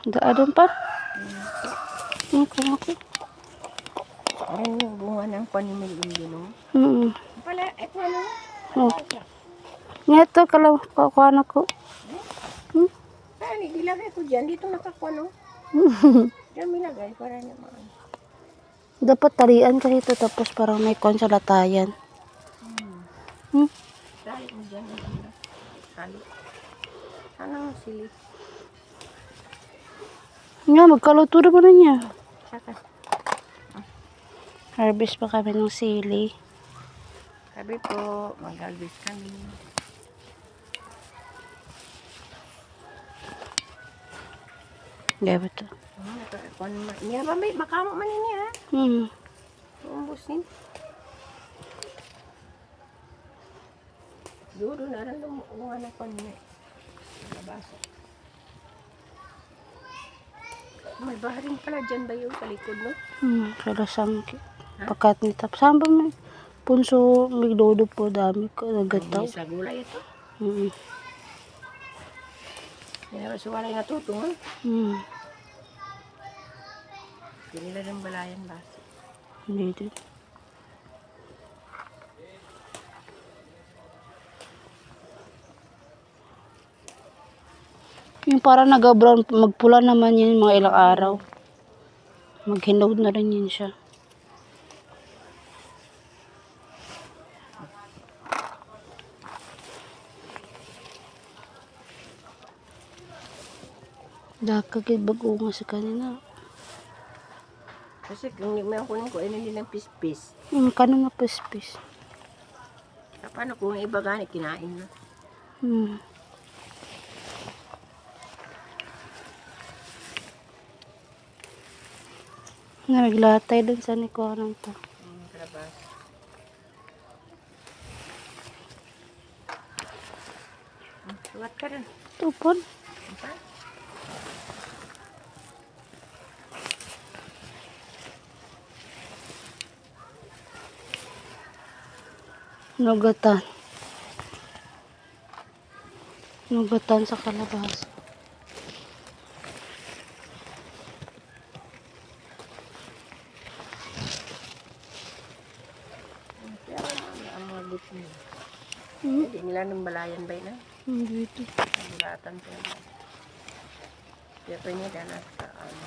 Doon pa? Okay. Ayan yung bunga ng panimil no? Pala, ito ano? Oh. Ngato, kuha na ko. Saan, ilagay ko dyan. Dito nakakuha, no? Diyan milagay para naman. Dapat talian kasi ito tapos parang may konsalatayan. Dali mo dyan. Sali. Sana ang sili. Nga, magkaluto na ba na niya? Saka. Harvest pa kami ng sili. Sabi po, mag-harvest kami. Gaya ba ito? Niya ba may makamo man niya? Umbusin. Duro na rin lumuha na ko niya. Nabasa. May baharin pala dyan ba yung kalikod, no? Kalasang pakat ni tap. Saan ba may punso, may dodo po, dami ko, nagataw. Sa gulay ito. Yan ba suwalay na tutong, ha? Hindi nila ng balayan ba? Hindi din. Yung parang nag-brown, magpula naman yun mga ilang araw. Maghinog na rin yun siya. Dakagid bago nga sa kanina. Kasi kung may kunin ko, ay nilang pis-pis. Kanon na pis-pis. Paano kung iba gani kinain na? Naglatay dun sa nikuha to. Kalabas. Suwat ka rin. Tupon. Nugatan. Nugatan sa kalabasa. Kaya ang mga buto niya. Hindi nila ng balayan ba yun? Hindi ito. Ang bulatan ko. Kaya pa niya danas sa ano.